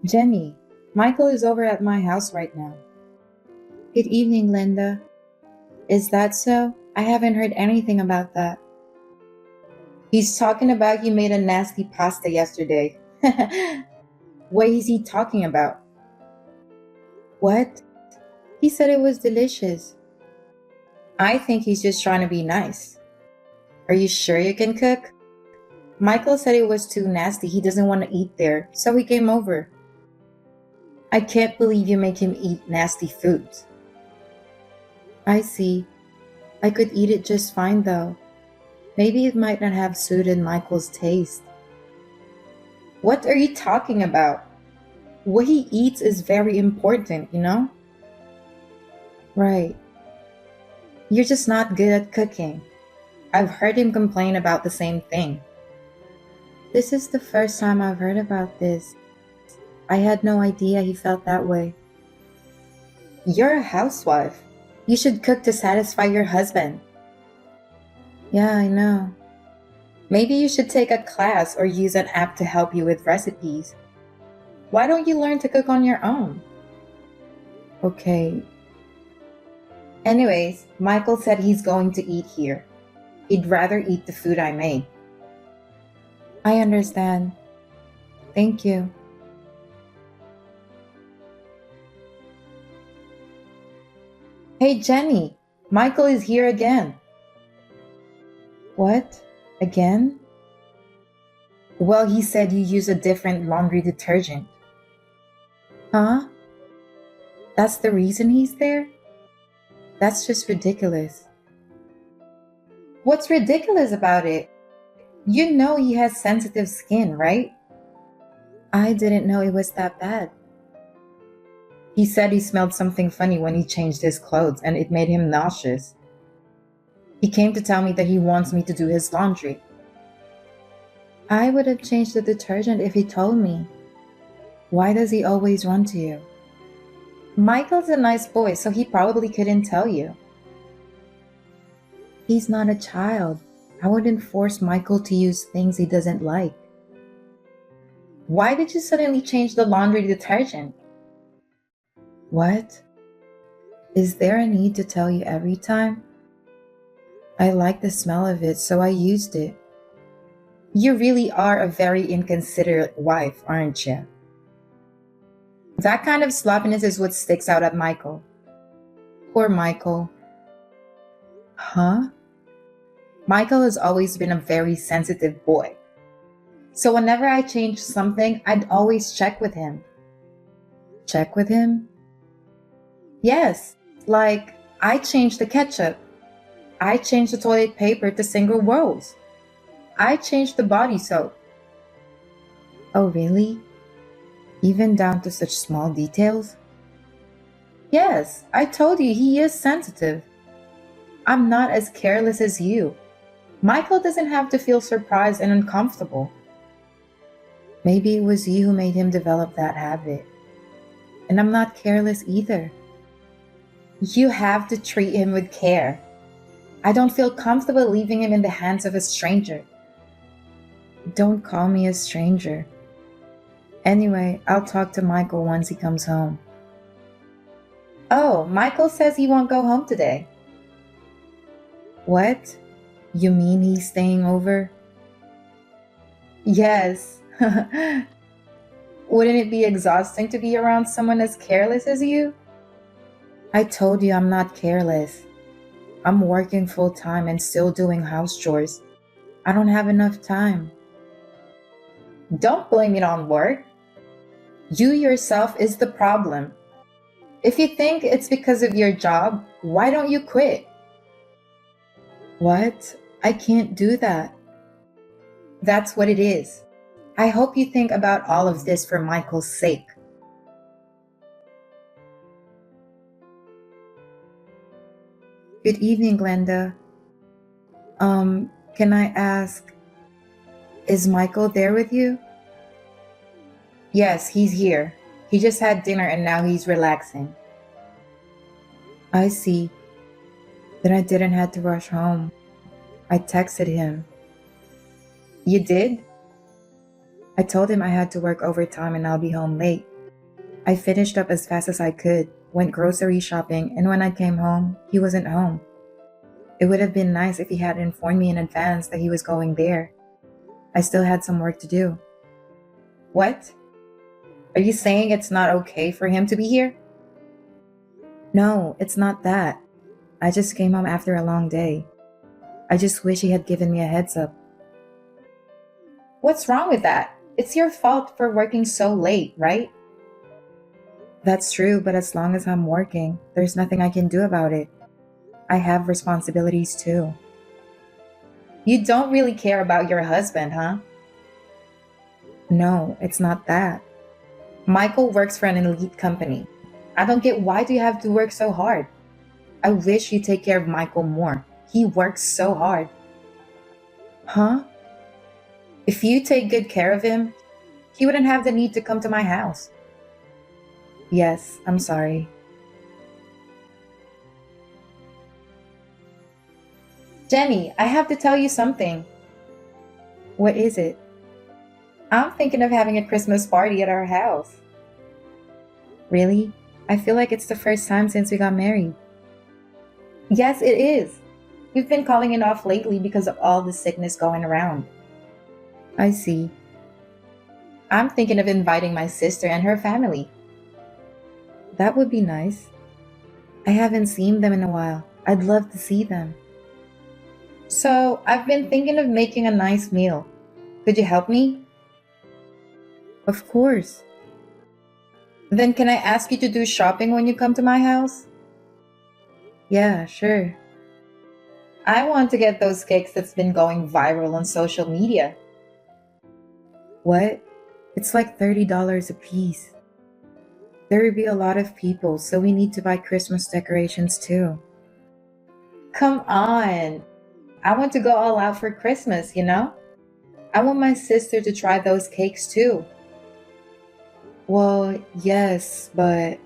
Jenny, Michael is over at my house right now. Good evening, Linda. Is that so? I haven't heard anything about that. He's talking about you made a nasty pasta yesterday. What is he talking about? What? He said it was delicious. I think he's just trying to be nice. Are you sure you can cook? Michael said it was too nasty. He doesn't want to eat there, so he came over. I can't believe you make him eat nasty foods. I see. I could eat it just fine though. Maybe it might not have suited Michael's taste. What are you talking about? What he eats is very important, you know? Right. You're just not good at cooking. I've heard him complain about the same thing. This is the first time I've heard about this. I had no idea he felt that way. You're a housewife. You should cook to satisfy your husband. Yeah, I know. Maybe you should take a class or use an app to help you with recipes. Why don't you learn to cook on your own? Okay. Anyways, Michael said he's going to eat here. He'd rather eat the food I made. I understand. Thank you. Hey, Jenny, Michael is here again. What? Again? Well, he said you use a different laundry detergent. Huh? That's the reason he's there? That's just ridiculous. What's ridiculous about it? You know he has sensitive skin, right? I didn't know it was that bad. He said he smelled something funny when he changed his clothes and it made him nauseous. He came to tell me that he wants me to do his laundry. I would have changed the detergent if he told me. Why does he always run to you? Michael's a nice boy, so he probably couldn't tell you. He's not a child. I wouldn't force Michael to use things he doesn't like. Why did you suddenly change the laundry detergent? What? Is there a need to tell you every time? I like the smell of it, so I used it. You really are a very inconsiderate wife, aren't you? That kind of sloppiness is what sticks out at Michael. Poor Michael. Huh? Michael has always been a very sensitive boy. So whenever I changed something, I'd always check with him. Check with him? Yes, like I changed the ketchup. I changed the toilet paper to single rolls. I changed the body soap. Oh, really? Even down to such small details? Yes, I told you he is sensitive. I'm not as careless as you. Michael doesn't have to feel surprised and uncomfortable. Maybe it was you who made him develop that habit. And I'm not careless either. You have to treat him with care. I don't feel comfortable leaving him in the hands of a stranger. Don't call me a stranger. Anyway, I'll talk to Michael once he comes home. Oh, Michael says he won't go home today. What? You mean he's staying over? Yes. Wouldn't it be exhausting to be around someone as careless as you? I told you I'm not careless. I'm working full time and still doing house chores. I don't have enough time. Don't blame it on work. You yourself is the problem. If you think it's because of your job, why don't you quit? What? I can't do that. That's what it is. I hope you think about all of this for Michael's sake. Good evening, Glenda. Can I ask, is Michael there with you? Yes, he's here. He just had dinner and now he's relaxing. I see. Then I didn't have to rush home. I texted him. You did? I told him I had to work overtime and I'll be home late. I finished up as fast as I could, went grocery shopping, and when I came home, he wasn't home. It would have been nice if he had informed me in advance that he was going there. I still had some work to do. What? Are you saying it's not okay for him to be here? No, it's not that. I just came home after a long day. I just wish he had given me a heads up. What's wrong with that? It's your fault for working so late, right? That's true, but as long as I'm working, there's nothing I can do about it. I have responsibilities too. You don't really care about your husband, huh? No, it's not that. Michael works for an elite company. I don't get why do you have to work so hard? I wish you take care of Michael more. He works so hard. Huh? If you take good care of him, he wouldn't have the need to come to my house. Yes, I'm sorry. Jenny, I have to tell you something. What is it? I'm thinking of having a Christmas party at our house. Really? I feel like it's the first time since we got married. Yes, it is. We've been calling it off lately because of all the sickness going around. I see. I'm thinking of inviting my sister and her family. That would be nice. I haven't seen them in a while. I'd love to see them. So, I've been thinking of making a nice meal. Could you help me? Of course. Then can I ask you to do shopping when you come to my house? Yeah, sure. I want to get those cakes that's been going viral on social media. What? It's like $30 a piece. There will be a lot of people, so we need to buy Christmas decorations too. Come on. I want to go all out for Christmas, you know? I want my sister to try those cakes too. Well, yes, but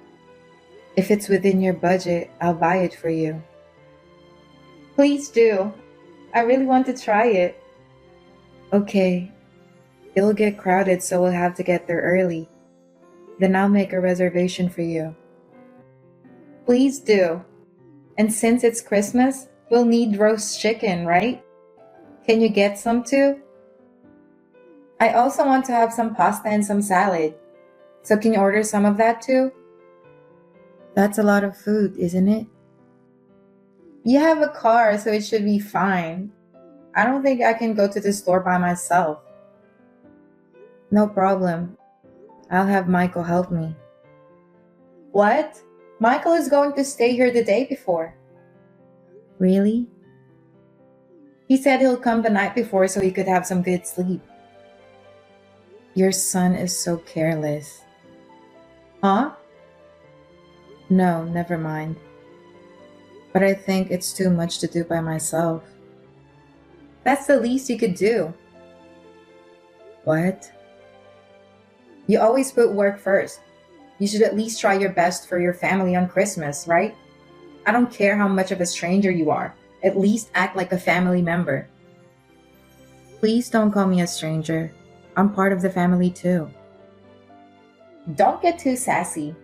if it's within your budget, I'll buy it for you. Please do. I really want to try it. Okay. It'll get crowded, so we'll have to get there early. Then I'll make a reservation for you. Please do. And since it's Christmas, we'll need roast chicken, right? Can you get some too? I also want to have some pasta and some salad. So can you order some of that too? That's a lot of food, isn't it? You have a car, so it should be fine. I don't think I can go to the store by myself. No problem. I'll have Michael help me. What? Michael is going to stay here the day before. Really? He said he'll come the night before so he could have some good sleep. Your son is so careless. Huh? No, never mind. But I think it's too much to do by myself. That's the least you could do. What? You always put work first. You should at least try your best for your family on Christmas, right? I don't care how much of a stranger you are. At least act like a family member. Please don't call me a stranger. I'm part of the family too. Don't get too sassy.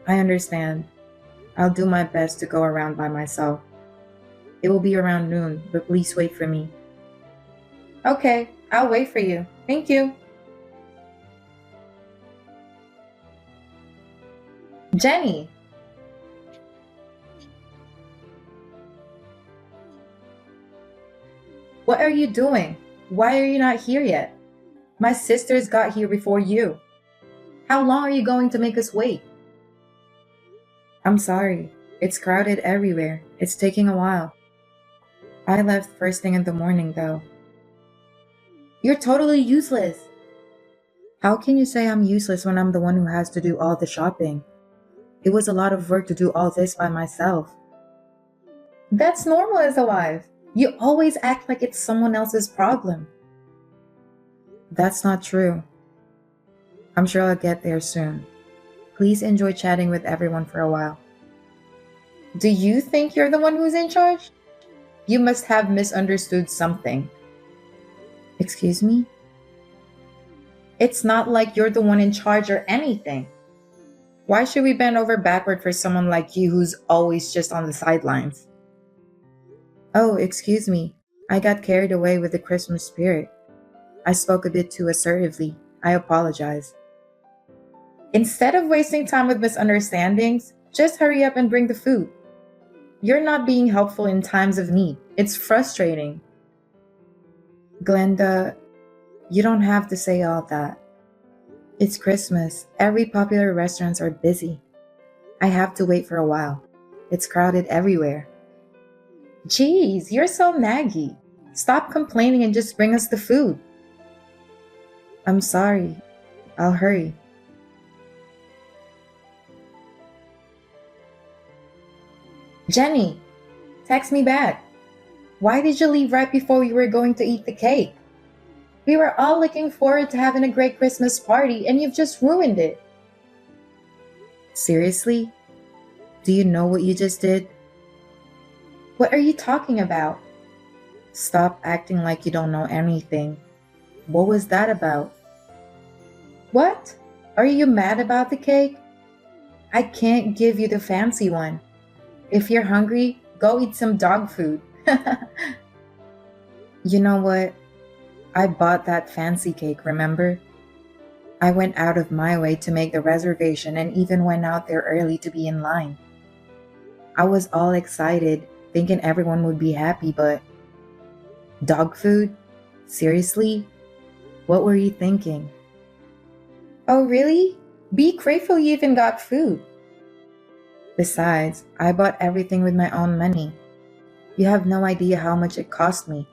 I understand. I'll do my best to go around by myself. It will be around noon, but please wait for me. Okay, I'll wait for you. Thank you. Jenny! What are you doing? Why are you not here yet? My sisters got here before you. How long are you going to make us wait? I'm sorry. It's crowded everywhere. It's taking a while. I left first thing in the morning, though. You're totally useless. How can you say I'm useless when I'm the one who has to do all the shopping? It was a lot of work to do all this by myself. That's normal as a wife. You always act like it's someone else's problem. That's not true. I'm sure I'll get there soon. Please enjoy chatting with everyone for a while. Do you think you're the one who's in charge? You must have misunderstood something. Excuse me? It's not like you're the one in charge or anything. Why should we bend over backward for someone like you who's always just on the sidelines? Oh, excuse me. I got carried away with the Christmas spirit. I spoke a bit too assertively. I apologize. Instead of wasting time with misunderstandings, just hurry up and bring the food. You're not being helpful in times of need. It's frustrating. Glenda, you don't have to say all that. It's Christmas. Every popular restaurants are busy. I have to wait for a while. It's crowded everywhere. Geez, you're so naggy. Stop complaining and just bring us the food. I'm sorry. I'll hurry. Jenny, text me back. Why did you leave right before we were going to eat the cake? We were all looking forward to having a great Christmas party and you've just ruined it. Seriously? Do you know what you just did? What are you talking about? Stop acting like you don't know anything. What was that about? What? Are you mad about the cake? I can't give you the fancy one. If you're hungry, go eat some dog food. You know what? I bought that fancy cake, remember? I went out of my way to make the reservation and even went out there early to be in line. I was all excited, thinking everyone would be happy, but dog food? Seriously? What were you thinking? Oh, really? Be grateful you even got food. Besides, I bought everything with my own money. You have no idea how much it cost me.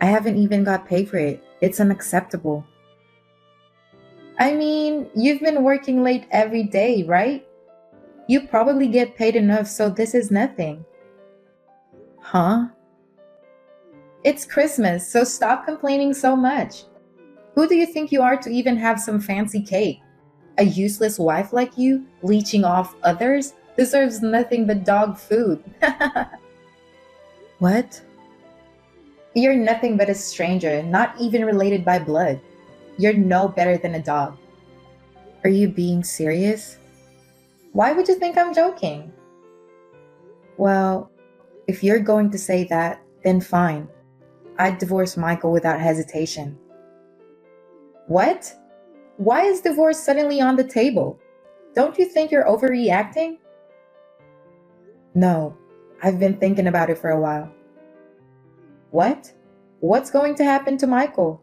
I haven't even got paid for it. It's unacceptable. I mean, you've been working late every day, right? You probably get paid enough, so this is nothing. Huh? It's Christmas, so stop complaining so much. Who do you think you are to even have some fancy cake? A useless wife like you, leeching off others, deserves nothing but dog food. What? You're nothing but a stranger, not even related by blood. You're no better than a dog. Are you being serious? Why would you think I'm joking? Well, if you're going to say that, then fine. I'd divorce Michael without hesitation. What? Why is divorce suddenly on the table? Don't you think you're overreacting? No, I've been thinking about it for a while. What? What's going to happen to Michael?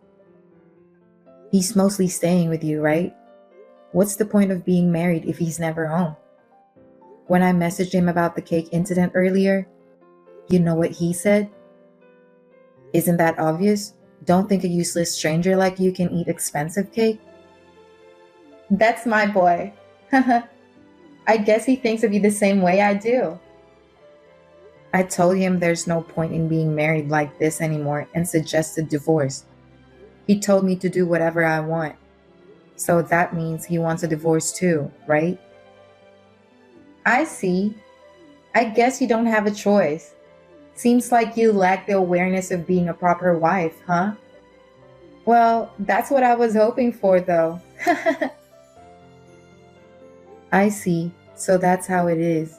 He's mostly staying with you, right? What's the point of being married if he's never home? When I messaged him about the cake incident earlier, you know what he said? Isn't that obvious? Don't think a useless stranger like you can eat expensive cake? That's my boy. I guess he thinks of you the same way I do. I told him there's no point in being married like this anymore and suggested divorce. He told me to do whatever I want. So that means he wants a divorce too, right? I see. I guess you don't have a choice. Seems like you lack the awareness of being a proper wife, huh? Well, that's what I was hoping for, though. I see. So that's how it is.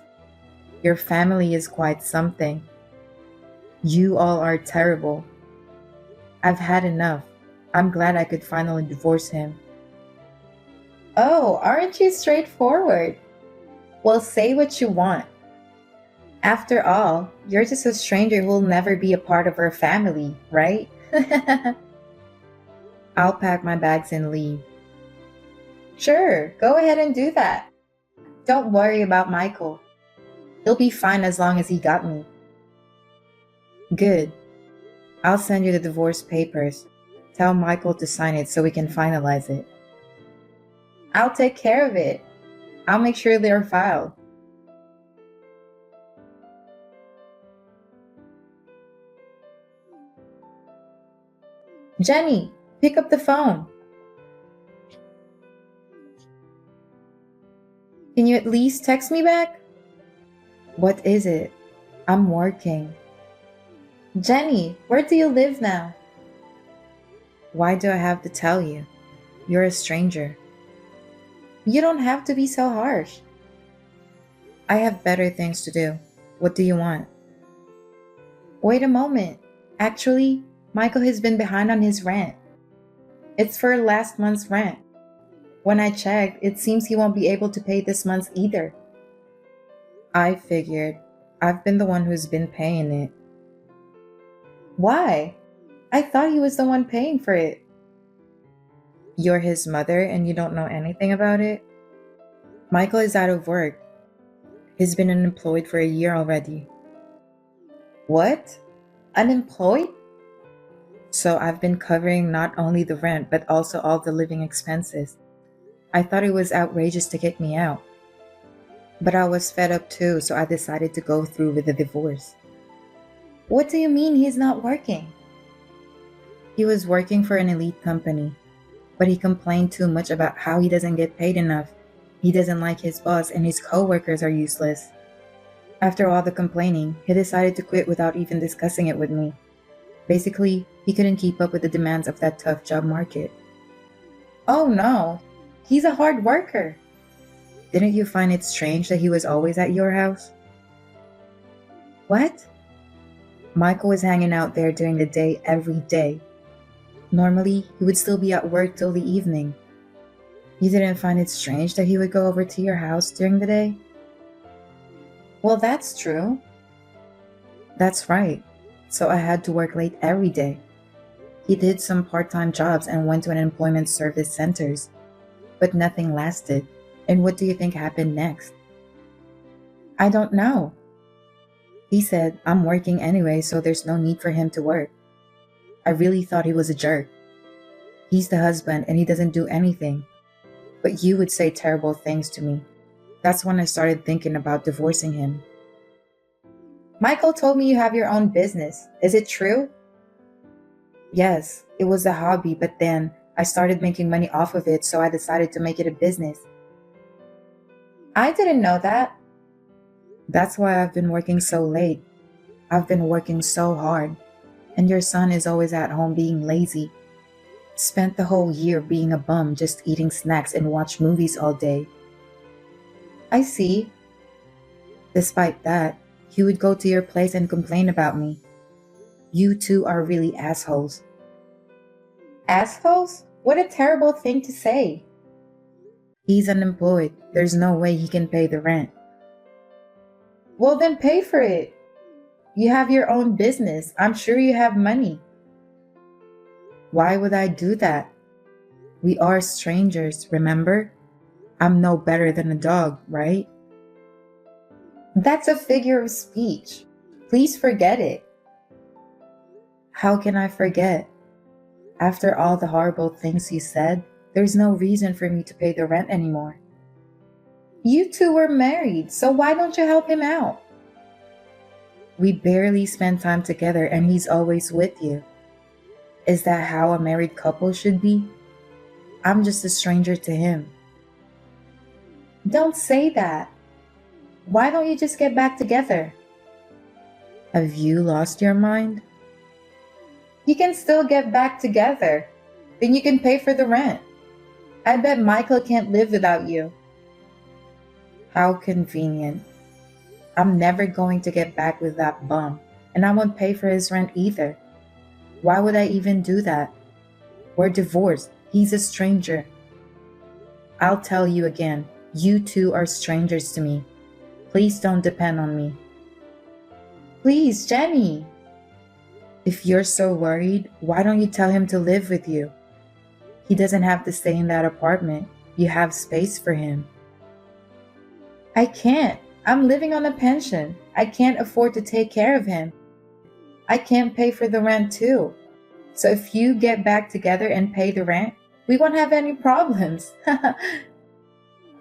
Your family is quite something. You all are terrible. I've had enough. I'm glad I could finally divorce him. Oh, aren't you straightforward? Well, say what you want. After all, you're just a stranger who will never be a part of our family, right? I'll pack my bags and leave. Sure, go ahead and do that. Don't worry about Michael. He'll be fine as long as he got me. Good. I'll send you the divorce papers. Tell Michael to sign it so we can finalize it. I'll take care of it. I'll make sure they're filed. Jenny, pick up the phone. Can you at least text me back? What is it? I'm working. Jenny, where do you live now? Why do I have to tell you? You're a stranger. You don't have to be so harsh. I have better things to do. What do you want? Wait a moment. Actually, Michael has been behind on his rent. It's for last month's rent. When I checked, it seems he won't be able to pay this month's either. I figured. I've been the one who's been paying it. Why? I thought he was the one paying for it. You're his mother and you don't know anything about it? Michael is out of work. He's been unemployed for a year already. What? Unemployed? So I've been covering not only the rent but also all the living expenses. I thought it was outrageous to kick me out. But I was fed up too, so I decided to go through with the divorce. What do you mean he's not working? He was working for an elite company, but he complained too much about how he doesn't get paid enough. He doesn't like his boss and his coworkers are useless. After all the complaining, he decided to quit without even discussing it with me. Basically, he couldn't keep up with the demands of that tough job market. Oh no, he's a hard worker. Didn't you find it strange that he was always at your house? What? Michael was hanging out there during the day every day. Normally, he would still be at work till the evening. You didn't find it strange that he would go over to your house during the day? Well, that's true. That's right. So I had to work late every day. He did some part-time jobs and went to an employment service centers, but nothing lasted. And what do you think happened next? I don't know. He said, I'm working anyway, so there's no need for him to work. I really thought he was a jerk. He's the husband and he doesn't do anything. But you would say terrible things to me. That's when I started thinking about divorcing him. Michael told me you have your own business. Is it true? Yes, it was a hobby, but then I started making money off of it, so I decided to make it a business. I didn't know that. That's why I've been working so late. I've been working so hard. And your son is always at home being lazy. Spent the whole year being a bum, just eating snacks and watch movies all day. I see. Despite that, he would go to your place and complain about me. You two are really assholes. Assholes? What a terrible thing to say. He's unemployed. There's no way he can pay the rent. Well, then pay for it. You have your own business. I'm sure you have money. Why would I do that? We are strangers, remember? I'm no better than a dog, right? That's a figure of speech. Please forget it. How can I forget? After all the horrible things you said, there's no reason for me to pay the rent anymore. You two were married, so why don't you help him out? We barely spend time together and he's always with you. Is that how a married couple should be? I'm just a stranger to him. Don't say that. Why don't you just get back together? Have you lost your mind? You can still get back together. Then you can pay for the rent. I bet Michael can't live without you. How convenient. I'm never going to get back with that bum, and I won't pay for his rent either. Why would I even do that? We're divorced. He's a stranger. I'll tell you again, you two are strangers to me. Please don't depend on me. Please, Jenny. If you're so worried, why don't you tell him to live with you? He doesn't have to stay in that apartment. You have space for him. I can't. I'm living on a pension. I can't afford to take care of him. I can't pay for the rent too. So if you get back together and pay the rent, we won't have any problems.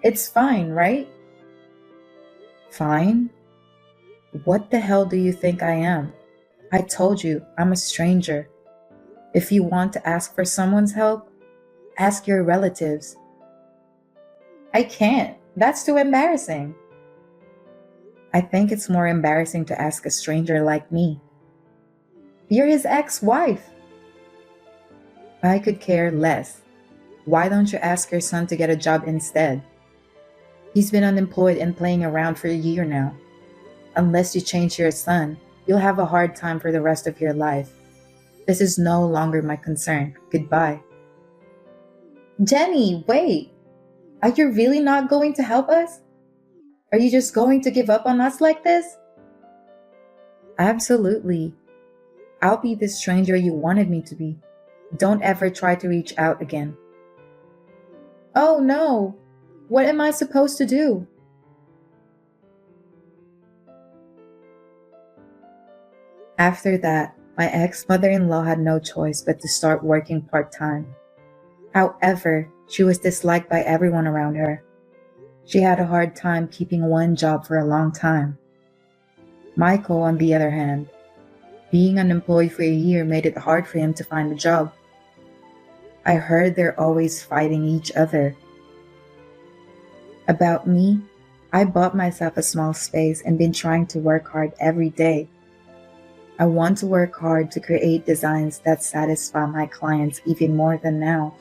It's fine, right? Fine? What the hell do you think I am? I told you, I'm a stranger. If you want to ask for someone's help, ask your relatives. I can't. That's too embarrassing. I think it's more embarrassing to ask a stranger like me. You're his ex-wife. I could care less. Why don't you ask your son to get a job instead? He's been unemployed and playing around for a year now. Unless you change your son, you'll have a hard time for the rest of your life. This is no longer my concern. Goodbye. Jenny, wait! Are you really not going to help us? Are you just going to give up on us like this? Absolutely. I'll be the stranger you wanted me to be. Don't ever try to reach out again. Oh no! What am I supposed to do? After that, my ex-mother-in-law had no choice but to start working part-time. However, she was disliked by everyone around her. She had a hard time keeping one job for a long time. Michael, on the other hand, being unemployed for a year made it hard for him to find a job. I heard they're always fighting each other. About me, I bought myself a small space and been trying to work hard every day. I want to work hard to create designs that satisfy my clients even more than now.